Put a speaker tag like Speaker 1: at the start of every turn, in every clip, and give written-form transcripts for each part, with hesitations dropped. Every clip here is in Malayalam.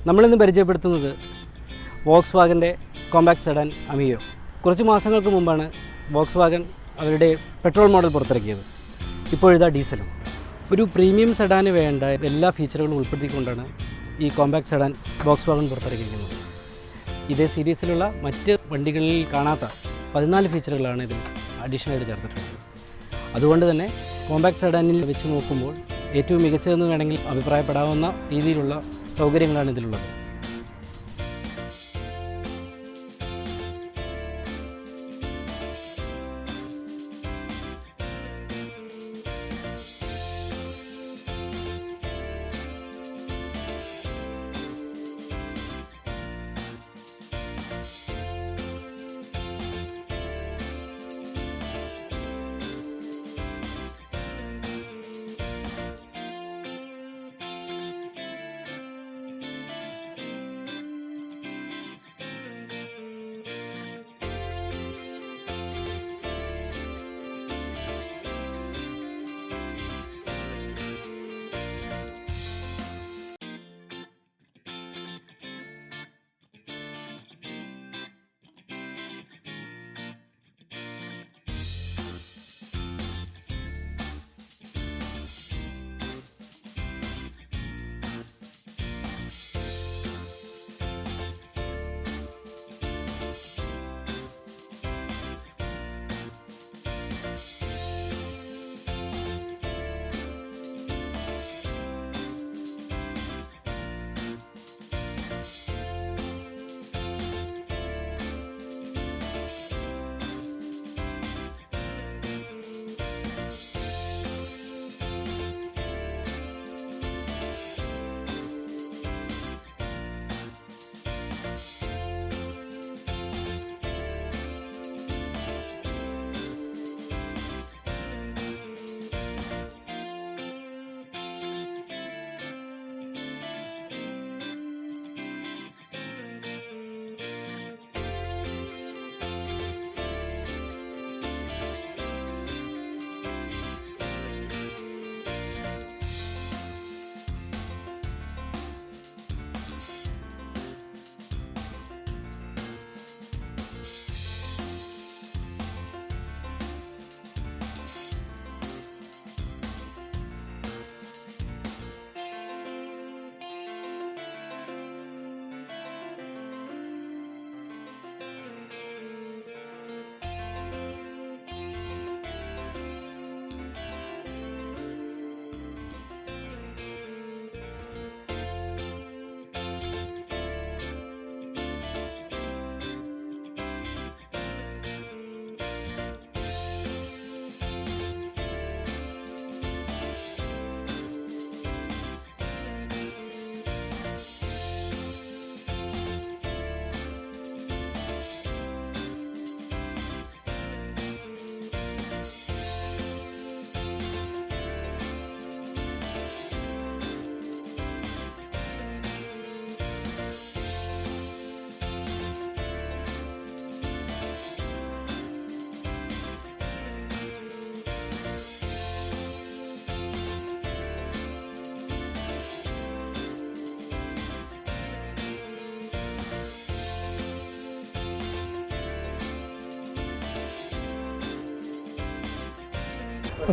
Speaker 1: നമ്മളിന്ന് പരിചയപ്പെടുത്തുന്നത് വോക്സ്വാഗൻ്റെ കോമ്പാക്ട് സെഡാൻ അമിയോ. കുറച്ച് മാസങ്ങൾക്ക് മുമ്പാണ് വോക്സ്വാഗൻ അവരുടെ പെട്രോൾ മോഡൽ പുറത്തിറക്കിയത്. ഇപ്പോഴിതാ ഡീസലും. ഒരു പ്രീമിയം സെഡാന് വേണ്ട എല്ലാ ഫീച്ചറുകളും ഉൾപ്പെടുത്തിക്കൊണ്ടാണ് ഈ കോമ്പാക്ട് സെഡാൻ വോക്സ്വാഗൻ പുറത്തിറക്കിയിരിക്കുന്നത്. ഇതേ സീരീസിലുള്ള മറ്റ് വണ്ടികളിൽ കാണാത്ത 14 ഫീച്ചറുകളാണ് ഇതിൽ അഡീഷണലായിട്ട് ചേർത്തിട്ടുള്ളത്. അതുകൊണ്ട് തന്നെ കോമ്പാക്ട് സെഡാനിൽ വെച്ച് നോക്കുമ്പോൾ ഏറ്റവും മികച്ചതെന്ന് വേണമെങ്കിൽ അഭിപ്രായപ്പെടാവുന്ന രീതിയിലുള്ള സൗകര്യങ്ങളാണ് ഇതിലുള്ളത്.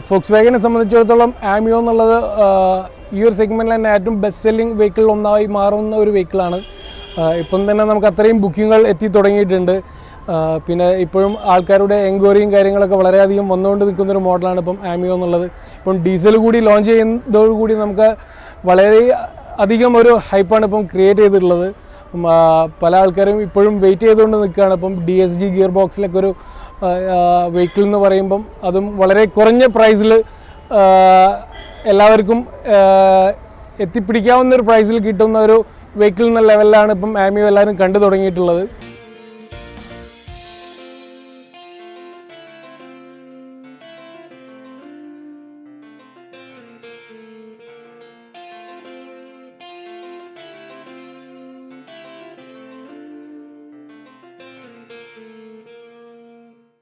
Speaker 2: ഫോക്സ്വാഗനെ സംബന്ധിച്ചിടത്തോളം ആമിയോ എന്നുള്ളത് ഈ ഒരു സെഗ്മെൻറ്റിൽ തന്നെ ഏറ്റവും ബെസ്റ്റ് സെല്ലിംഗ് വെഹിക്കിൾ ഒന്നായി മാറുന്ന ഒരു വെഹിക്കിളാണ്. ഇപ്പം തന്നെ നമുക്ക് അത്രയും ബുക്കിങ്ങുകൾ എത്തി തുടങ്ങിയിട്ടുണ്ട്. പിന്നെ ഇപ്പോഴും ആൾക്കാരുടെ എൻക്വയറിയും കാര്യങ്ങളൊക്കെ വളരെയധികം വന്നുകൊണ്ട് നിൽക്കുന്നൊരു മോഡലാണ് ഇപ്പം ആമിയോ എന്നുള്ളത്. ഇപ്പം ഡീസൽ കൂടി ലോഞ്ച് ചെയ്യുന്നതോടുകൂടി നമുക്ക് വളരെ അധികം ഒരു ഹൈപ്പാണ് ഇപ്പം ക്രിയേറ്റ് ചെയ്തിട്ടുള്ളത്. പല ആൾക്കാരും ഇപ്പോഴും വെയിറ്റ് ചെയ്തുകൊണ്ട് നിൽക്കുകയാണ്. ഇപ്പം DSG ഗിയർ ബോക്സിലൊക്കെ ഒരു വെഹിക്കിൾ എന്ന് പറയുമ്പം അതും വളരെ കുറഞ്ഞ പ്രൈസിൽ എല്ലാവർക്കും എത്തിപ്പിടിക്കാവുന്ന ഒരു പ്രൈസിൽ കിട്ടുന്ന ഒരു വെഹിക്കിൾ എന്ന ലെവലിലാണ് ഇപ്പം ആമിയോ എല്ലാവരും കണ്ടു തുടങ്ങിയിട്ടുള്ളത്.